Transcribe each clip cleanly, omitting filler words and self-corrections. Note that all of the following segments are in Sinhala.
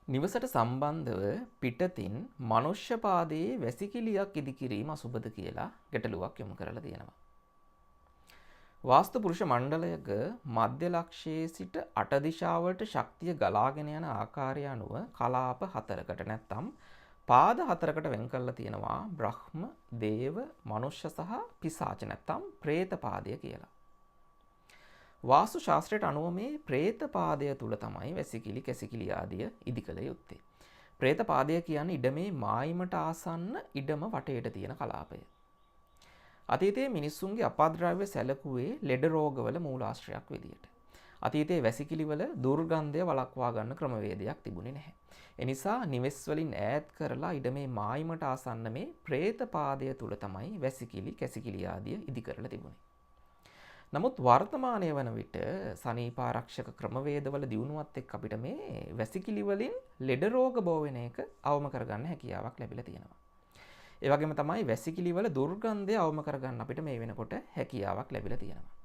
නිවසට සම්බන්ධව පිටතින් මනුෂ්‍ය පාදයේ වැසිකිළියක් ඉදිකිරීම අසුබද කියලා ගැටලුවක් යොමු කරලා තියෙනවා. වාස්තු පුරුෂ මණ්ඩලයක මධ්‍ය ලක්ෂයේ සිට අට දිශාවට ශක්තිය ගලාගෙන යන ආකාරය අනුව කලාප හතරකට නැත්නම් පාද හතරකට වෙන් කරලා තියෙනවා බ්‍රහ්ම, දේව, මනුෂ්‍ය සහ පිසාච නැත්නම් പ്രേත පාදය කියලා. වාස්තු ශාස්ත්‍රයට අනුව මේ പ്രേත පාදය තුල තමයි වැසිකිලි කැසිකිලි ආදිය ඉදිකළ යුත්තේ. പ്രേත පාදය කියන්නේ ඉඩමේ මායිමට ආසන්න ඉඩම වටේට තියෙන කලාපය. අතීතයේ මිනිස්සුන්ගේ අපද්‍රව්‍ය සැලකුවේ ලෙඩ රෝගවල මූලාශ්‍රයක් විදියට. අතීතයේ වැසිකිලිවල දුර්ගන්ධය වළක්වා ගන්න ක්‍රමවේදයක් තිබුණේ නැහැ. ඒ නිසා නිවෙස් වලින් ඈත් කරලා ඉඩමේ මායිමට ආසන්න මේ പ്രേත පාදය තුල තමයි වැසිකිලි කැසිකිලි ආදිය ඉදි කරලා තිබුණේ. නමුත් වර්තමානයේ වන විට සනීපාරක්ෂක ක්‍රමවේදවල දියුණුවත් එක්ක අපිට මේ වැසිකිලි වලින් ලෙඩ රෝග බෝ වෙන එක අවම කරගන්න හැකියාවක් ලැබිලා තියෙනවා. ඒ වගේම තමයි වැසිකිලි වල දුර්ගන්ධය අවම කරගන්න අපිට මේ වෙනකොට හැකියාවක් ලැබිලා තියෙනවා.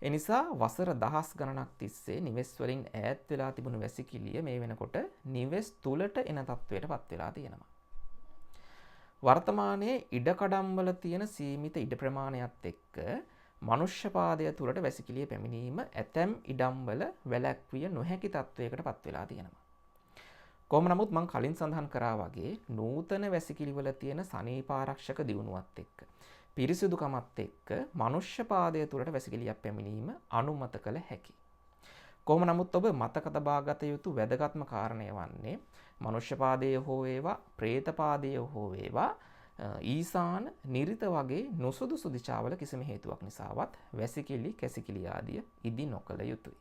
ඒ නිසා වසර දහස් ගණනක් තිස්සේ නිවෙස් වලින් ඈත් වෙලා තිබුණු වැසිකිලිය මේ වෙනකොට නිවෙස් තුලට එන තත්වයටපත් වෙලා තියෙනවා. වර්තමානයේ ඉඩකඩම් වල තියෙන සීමිත ඉඩ ප්‍රමාණයත් එක්ක මනුෂ්‍ය පාදය තුළට වැසිකිළිය පැමිණීම ඇතැම් ඉඩම්වල වැළැක්විය නොහැකි තත්වයකට පත් වෙලා තියෙනවා. කොහොම නමුත් මම කලින් සඳහන් කරා වගේ නූතන වැසිකිළිවල තියෙන සනීපාරක්ෂක දියුණුවත් එක්ක පිරිසිදුකමත් එක්ක මනුෂ්‍ය පාදය තුළට වැසිකිළියක් පැමිණීම අනුමත කළ හැකියි. කොහොම නමුත් ඔබ මතක තබාගත යුතු වැදගත්ම කාරණය වන්නේ මනුෂ්‍ය පාදය හෝ වේවා, പ്രേත පාදය හෝ වේවා ඊසාන නිරිත වගේ නුසුදුසු දිශාවල කිසිම හේතුවක් නිසාවත් වැසිකිලි කැසිකිලි ආදිය ඉදි නොකළ යුතුයි.